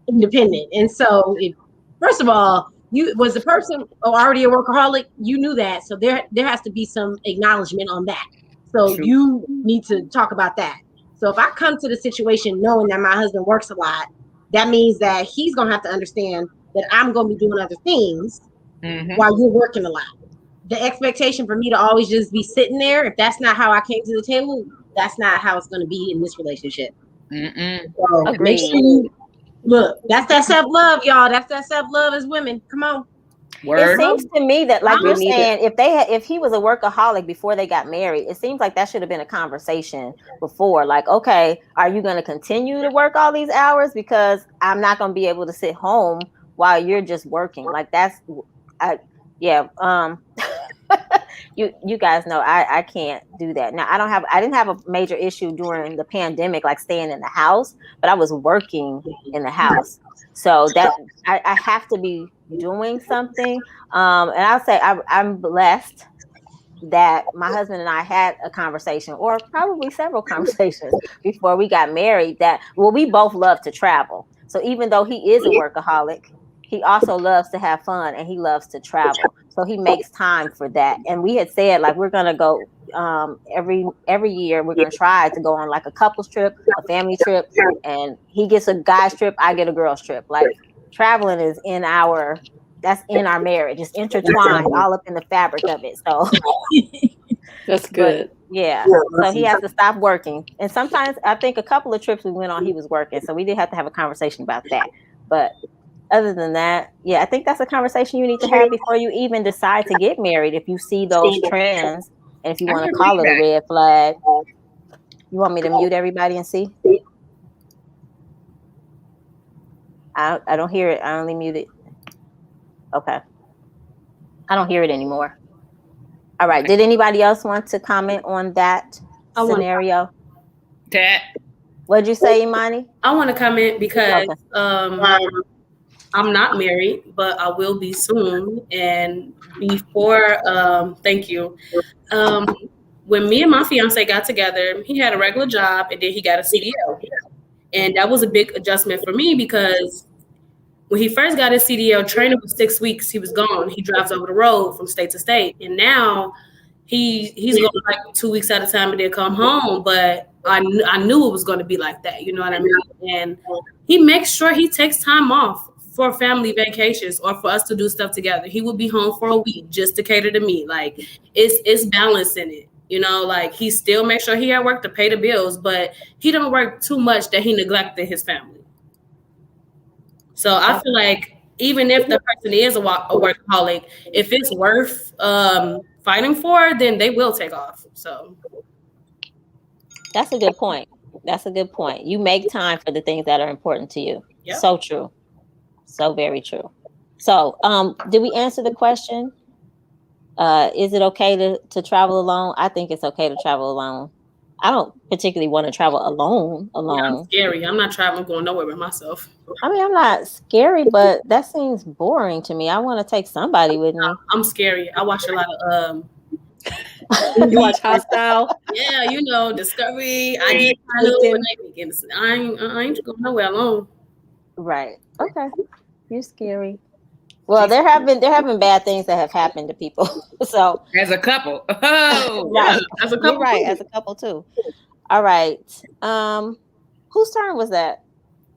independent. And so first of all, was the person already a workaholic? You knew that. So there has to be some acknowledgement on that. So you need to talk about that. So if I come to the situation knowing that my husband works a lot, that means that he's going to have to understand that I'm going to be doing other things while you're working a lot. The expectation for me to always just be sitting there, if that's not how I came to the table, that's not how it's going to be in this relationship. So make sure you look. That's that self-love, y'all. That's that self-love as women. Come on. It seems to me that, like you're saying, if he was a workaholic before they got married, it seems like that should have been a conversation before. Like, okay, are you going to continue to work all these hours? Because I'm not going to be able to sit home while you're just working. Like you guys know I can't do that. Now I didn't have a major issue during the pandemic, like staying in the house, but I was working in the house. So that I have to be doing something. And I'll say I'm blessed that my husband and I had a conversation, or probably several conversations before we got married, that we both love to travel. So even though he is a workaholic, he also loves to have fun and he loves to travel. So he makes time for that. And we had said, like, we're going to go every year. We're going to try to go on like a couples trip, a family trip, and he gets a guy's trip. I get a girl's trip. Like, traveling is that's in our marriage. It's intertwined all up in the fabric of it. So that's good. So he has to stop working. And sometimes I think a couple of trips we went on, he was working. So we did have to have a conversation about that. But other than that, I think that's a conversation you need to have before you even decide to get married. If you see those trends, and if you want to call it a red flag. You want me to mute everybody and see? I don't hear it. I only mute it. Okay. I don't hear it anymore. All right. Did anybody else want to comment on that scenario? What'd you say, Imani? I want to comment because I'm not married, but I will be soon. And before, thank you. When me and my fiance got together, he had a regular job and then he got a CDL. And that was a big adjustment for me because when he first got his CDL, training was 6 weeks. He was gone. He drives over the road from state to state. And now he's going like 2 weeks at a time and then come home. But I knew it was going to be like that. You know what I mean? And he makes sure he takes time off for family vacations or for us to do stuff together. He would be home for a week just to cater to me. Like it's balance in it. You know, like he still makes sure he at work to pay the bills, but he don't work too much that he neglected his family. So I feel like even if the person is a workaholic, if it's worth fighting for, then they will take off. So that's a good point. That's a good point. You make time for the things that are important to you. Yep. So true. So very true. So, did we answer the question? Is it okay to travel alone? I think it's okay to travel alone. I don't particularly want to travel alone. Yeah, I'm scary. I'm not traveling, going nowhere with myself. I mean, I'm not scary, but that seems boring to me. I want to take somebody with me. I'm scary. I watch a lot of You watch Hostile? yeah, you know, Discovery. I ain't going nowhere alone. Right. Okay. You're scary. Well, there have been bad things that have happened to people. So as a couple. Oh, right. As a couple, you're right. As a couple too. All right. Whose turn was that?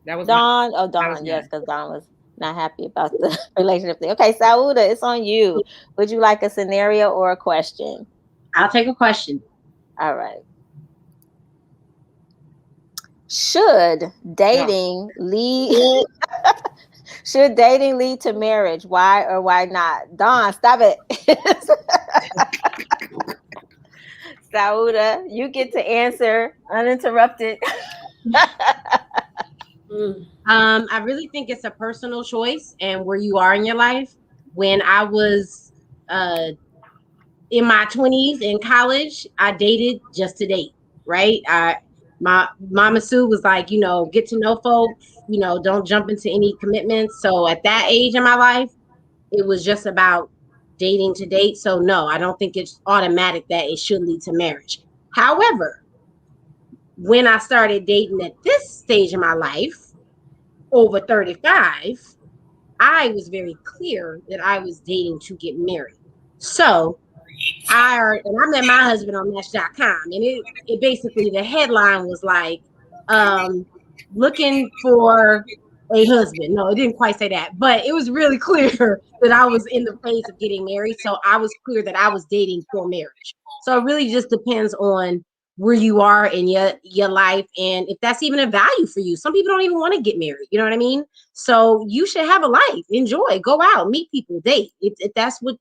That was Dawn. Oh, Dawn. Yes, because Dawn was not happy about the relationship thing. Okay, Sauda, it's on you. Would you like a scenario or a question? I'll take a question. All right. Should dating lead should dating lead to marriage? Why or why not? Dawn, stop it. Sauda, you get to answer uninterrupted. I really think it's a personal choice and where you are in your life. When I was in my 20s in college, I dated just to date, right? My Mama Sue was like, you know, get to know folks, you know, don't jump into any commitments. So at that age in my life, it was just about dating to date. So no, I don't think it's automatic that it should lead to marriage. However, when I started dating at this stage in my life, over 35, I was very clear that I was dating to get married. So I met my husband on Match.com, and it basically, the headline was like, looking for a husband. No, it didn't quite say that, but it was really clear that I was in the phase of getting married. So I was clear that I was dating for marriage. So it really just depends on where you are in your life, and if that's even a value for you. Some people don't even want to get married, you know what I mean? So you should have a life, enjoy, go out, meet people, date, if that's what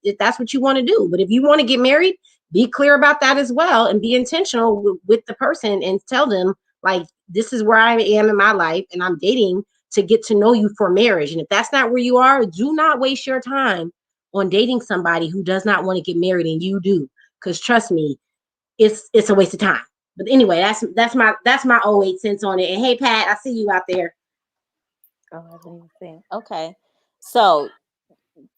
you want to do. But if you want to get married, be clear about that as well, and be intentional with the person and tell them, like, this is where I am in my life and I'm dating to get to know you for marriage. And if that's not where you are, do not waste your time on dating somebody who does not want to get married and you do, because trust me, it's a waste of time. But anyway, that's my 08 cents on it. And hey, Pat, I see you out there. Oh, I didn't even think. Okay. So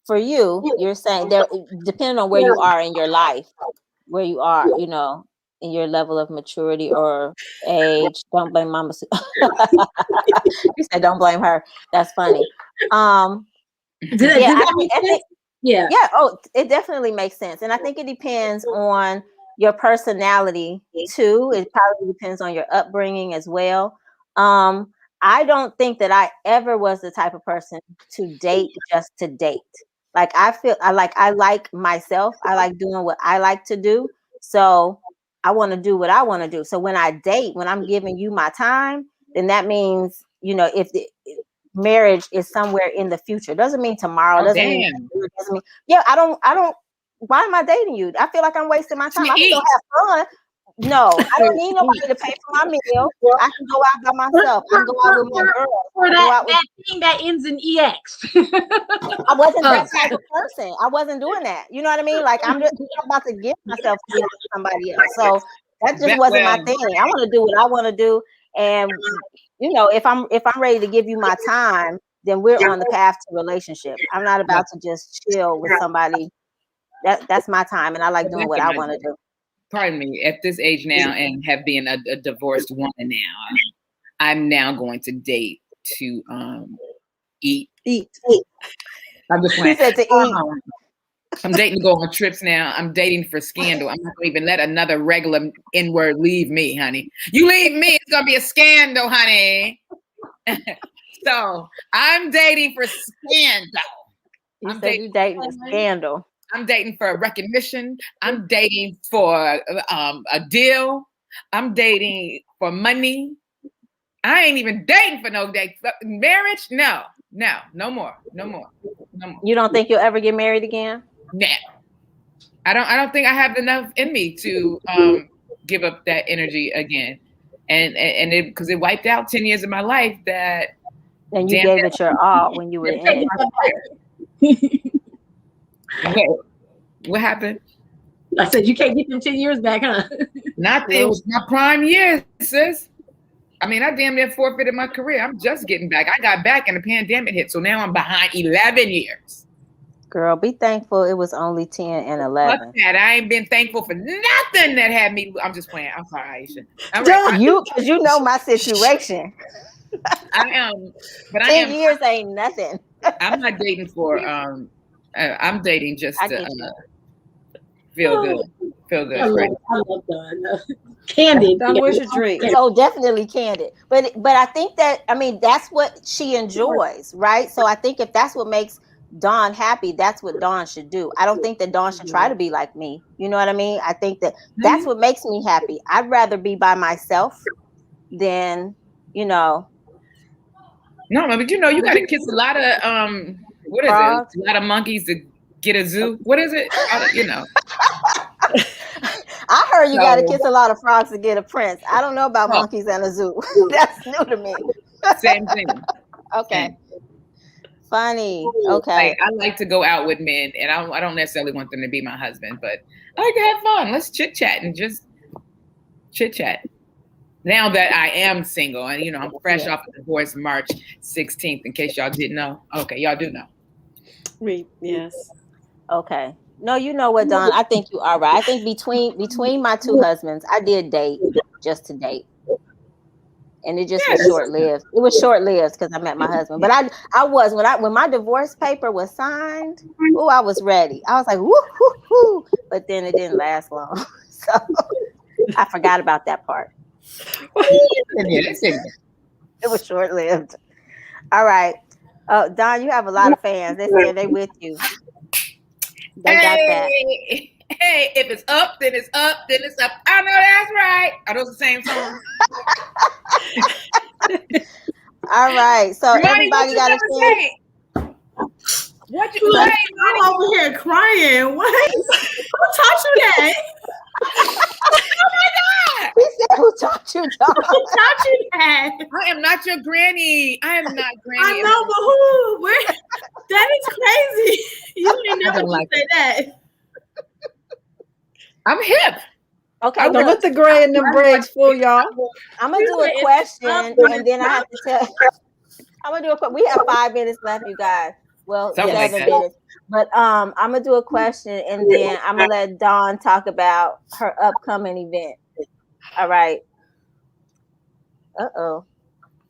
for you, you're saying there, depending on where you are in your life, where you are, you know, in your level of maturity or age. Don't blame Mama Sue. You said don't blame her. That's funny. Yeah. Oh, it definitely makes sense. And I think it depends on your personality too. It probably depends on your upbringing as well. I don't think that I ever was the type of person to date just to date. Like I like myself. I like doing what I like to do. So I want to do what I want to do. So when I date, when I'm giving you my time, then that means, you know, if the marriage is somewhere in the future. Doesn't mean tomorrow. Doesn't mean, yeah, I don't, why am I dating you? I feel like I'm wasting my time. I can go have fun. No, I don't need nobody to pay for my meal. I can go out by myself. I can go out with my girl. For that thing that ends in EX. I wasn't that type of person. I wasn't doing that. You know what I mean? Like I'm just about to give myself to somebody else. So that just wasn't my thing. I want to do what I want to do. And you know, if I'm ready to give you my time, then we're on the path to relationship. I'm not about to just chill with somebody. That's my time, and I like doing what I want to do. Pardon me, at this age now, and have been a divorced woman now, I'm now going to date to eat. I'm just playing. She said to eat. I'm dating to go on trips now. I'm dating for scandal. I'm not going to even let another regular N-word leave me, honey. You leave me, it's going to be a scandal, honey. So I'm dating for scandal. You said you dating a scandal. I'm dating for recognition. I'm dating for a deal. I'm dating for money. I ain't even dating for no date. Marriage? No more. You don't think you'll ever get married again? Nah. I don't think I have enough in me to give up that energy again. And it because it wiped out 10 years of my life that. And you gave it your all when you were in it. Wait, what happened? I said you can't get them 10 years back, huh? It was my prime years, sis. I mean, I damn near forfeited my career. I'm just getting back. I got back and the pandemic hit, so now I'm behind 11 years. Girl, be thankful it was only 10 and 11. Fuck that. I ain't been thankful for nothing that had me. I'm just playing. I'm sorry, Aisha. Because you know my situation. I am, but 10 years ain't nothing. I'm not dating for. I'm dating just to feel good. Feel good. I love Dawn. Candid. Dawn, where's your drink? Oh, definitely Candid. But I think that, I mean, that's what she enjoys, right? So I think if that's what makes Dawn happy, that's what Dawn should do. I don't think that Dawn should try to be like me. You know what I mean? I think that that's what makes me happy. I'd rather be by myself than, you know. No, but you know, you got to kiss a lot of what is frogs? it? A lot of monkeys to get a zoo. What is it? You know. I heard you got to kiss a lot of frogs to get a prince. I don't know about monkeys and a zoo. That's new to me. Same thing. Okay. Funny. Okay. I like to go out with men, and I don't necessarily want them to be my husband, but I like to have fun. Let's chit chat and just chit chat. Now that I am single, and you know, I'm fresh off of divorce March 16th. In case y'all didn't know, okay, y'all do know. Yes. Okay. No, you know what, Dawn? I think you are right. I think between my two husbands, I did date just to date. And it just was short-lived. It was short-lived because I met my husband. But I was when my divorce paper was signed, oh, I was ready. I was like, woo, woo, woo. But then it didn't last long. So I forgot about that part. It was short-lived. All right. Oh, Dawn, you have a lot of fans. They say they with you. They got that. Hey, if it's up, then it's up, then it's up. I know that's right. Are those the same song? All right. So everybody got to say. What you say? I'm over here crying. What? Who taught you that? Oh my God! He said, "Who taught you, Dawn? Who taught you that? I am not your granny. I am not granny. I know, but who? Where? That is crazy. You ain't never say that. I'm hip. Okay, Don't let the gray and them braids fool y'all. I'm gonna do a question, and then I have to tell. I'm gonna do a question. We have 5 minutes left, you guys. Well, 7 minutes. But I'm gonna do a question, and then I'm gonna let Dawn talk about her upcoming event. All right. Uh-oh.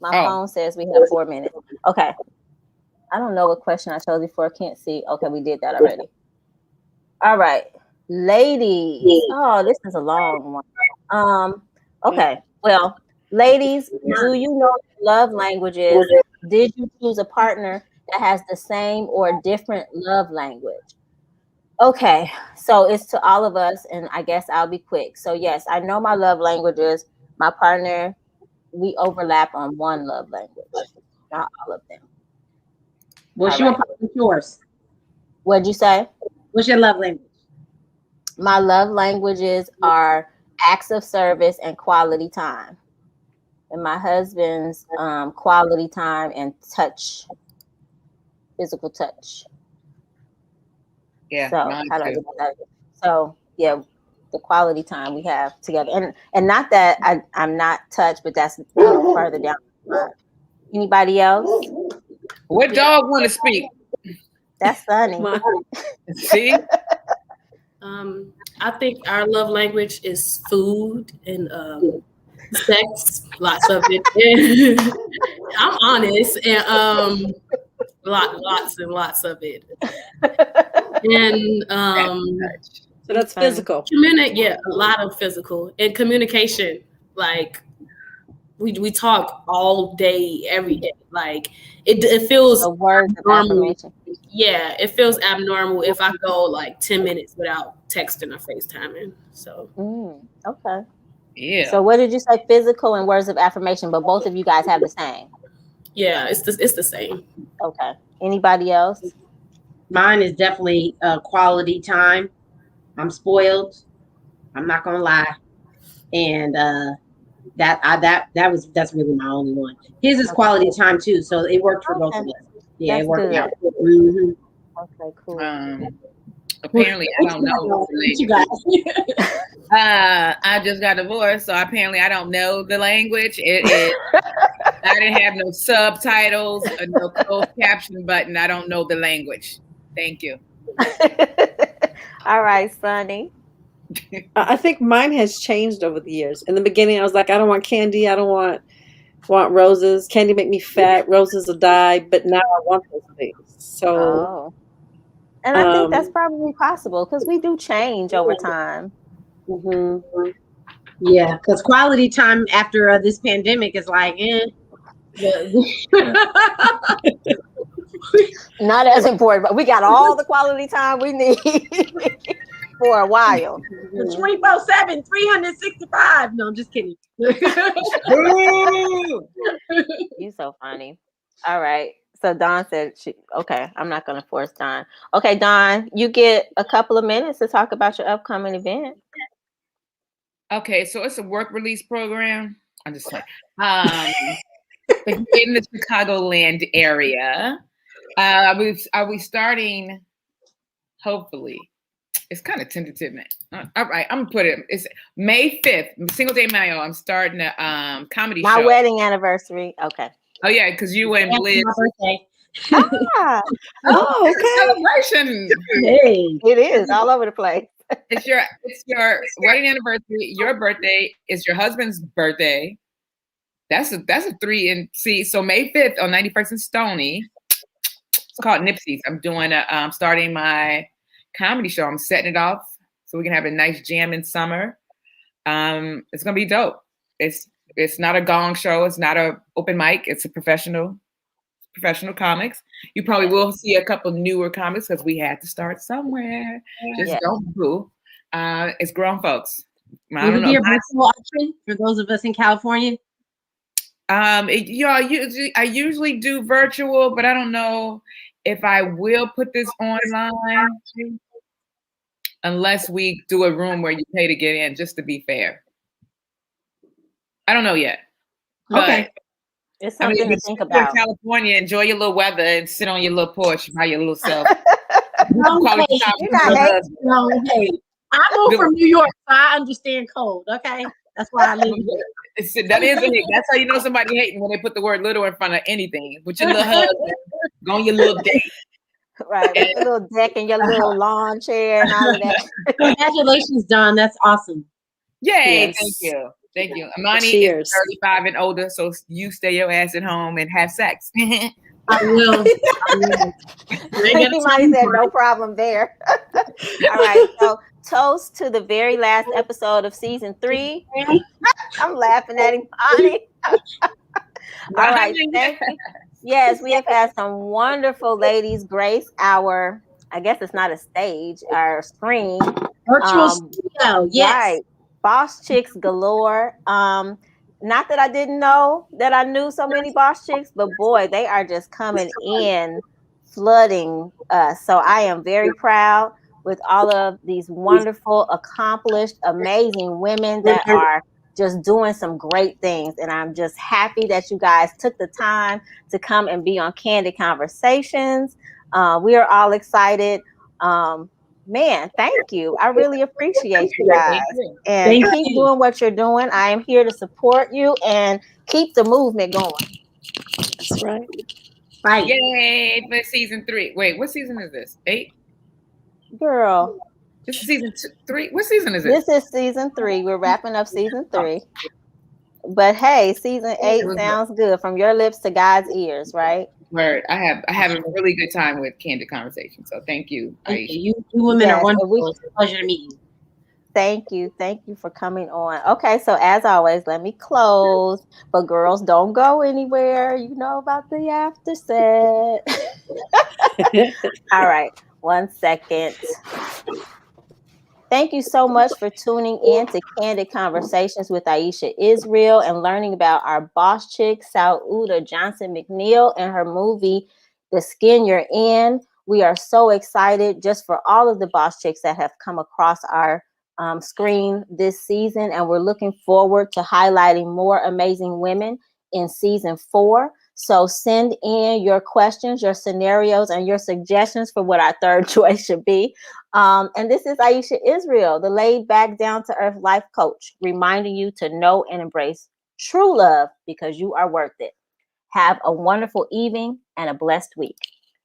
My phone says we have 4 minutes. Okay. I don't know what question I chose before. I can't see. Okay, we did that already. All right. Ladies. Oh, this is a long one. Okay. Well, ladies, do you know love languages? Did you choose a partner that has the same or different love language? Okay, so it's to all of us, and I guess I'll be quick. So yes, I know my love languages. My partner, we overlap on one love language, not all of them. What's yours? What'd you say? What's your love language? My love languages are acts of service and quality time. And my husband's quality time and touch, physical touch. Yeah. So how do I do that? So yeah, the quality time we have together, and not that I'm not touched, but that's further down the line. Anybody else? What dog want to speak? That's Sunny. See. I think our love language is food and sex, lots of it. I'm honest, and lots and lots of it. And so that's physical. A lot of physical and communication. Like we talk all day, every day. Like it feels A word of abnormal. affirmation. Yeah, it feels abnormal if I go like 10 minutes without texting or FaceTiming. So Okay. Yeah. So what did you say? Physical and words of affirmation, but both of you guys have the same. yeah, it's the same. Okay. Anybody else? Mine is definitely quality time. I'm spoiled. I'm not gonna lie, and that's really my only one. His is quality time too, so it worked for both of us. Yeah, That's it worked good. out. Mhm. Okay, cool. Apparently, I don't know. What you got? I just got divorced, so apparently I don't know the language. I didn't have no subtitles, no closed caption button. I don't know the language. Thank you. All right, Sunny. I think mine has changed over the years. In the beginning, I was like, I don't want candy. I don't want roses. Candy make me fat. Roses will die. But now I want those things. So, and I think that's probably possible because we do change over time. Mm-hmm. Yeah, because quality time after this pandemic is like, not as important, but we got all the quality time we need for a while. 24/7, 365. No, I'm just kidding. You so funny. All right. So Dawn said, okay, I'm not going to force Dawn. Okay, Dawn, you get a couple of minutes to talk about your upcoming event. Okay, so it's a work release program. I'm just like, in the Chicagoland area. Are we starting? Hopefully, it's kind of tentative. All right, I'm gonna put it. It's May 5th, Single Day Mayo. I'm starting a comedy show. My wedding anniversary. Okay. Oh yeah, because you and Liz. My birthday. Oh, okay. Celebration. Hey. It is all over the place. It's your wedding anniversary. Your birthday is your husband's birthday. That's a 3 and C. So May 5th on 91st and Stony. It's called Nipsey's. I'm doing starting my comedy show. I'm setting it off so we can have a nice jam in summer. It's gonna be dope. It's not a gong show. It's not a open mic. It's a professional comics. You probably will see a couple newer comics because we had to start somewhere. Just don't boo. It's grown folks. Will it be a virtual option for those of us in California? I usually do virtual, but I don't know if I will put this online unless we do a room where you pay to get in, just to be fair. I don't know yet. Okay. It's something to think about. California, enjoy your little weather and sit on your little porch by your little self. No, hey, I moved from New York, so I understand cold. Okay, that's why I live here. That is a hate. That's how you know somebody hating when they put the word little in front of anything. With your little husband, go on your little date. Right, with your little deck and your little lawn chair and all of that. Congratulations, Don. That's awesome. Yay! Yes. Thank you. Amani is 35 and older, so you stay your ass at home and have sex. I will. Imani said no problem there. All right, so toast to the very last episode of season 3. I'm laughing at Imani. All right, thank you. Yes, we have had some wonderful ladies grace our, I guess it's not a stage, our screen. Virtual studio, yes. Right. Boss chicks galore. Not that I didn't know that I knew so many boss chicks, but boy, they are just coming in, flooding us. So I am very proud with all of these wonderful, accomplished, amazing women that are just doing some great things. And I'm just happy that you guys took the time to come and be on Candid Conversations. We are all excited. Man, thank you. I really appreciate you guys. And keep doing what you're doing. I am here to support you and keep the movement going. That's right. Right. Yay for season 3. Wait, what season is this? 8? Girl. This is season 3. What season is it? This is season 3. We're wrapping up season 3. But hey, season 8 sounds good. From your lips to God's ears, right? Word. I have a really good time with Candid Conversation. So thank you. You women are wonderful. It's a pleasure to meet you. Thank you. Thank you for coming on. Okay, so as always, let me close. But girls, don't go anywhere. You know about the after set. All right, 1 second. Thank you so much for tuning in to Candid Conversations with Aisha Israel and learning about our boss chick, Sauda Johnson-McNeal, and her movie, The Skin You're In. We are so excited just for all of the boss chicks that have come across our screen this season, and we're looking forward to highlighting more amazing women in season 4. So send in your questions, your scenarios, and your suggestions for what our third choice should be. And this is Aisha Israel, the laid back, down to earth life coach, reminding you to know and embrace true love because you are worth it. Have a wonderful evening and a blessed week.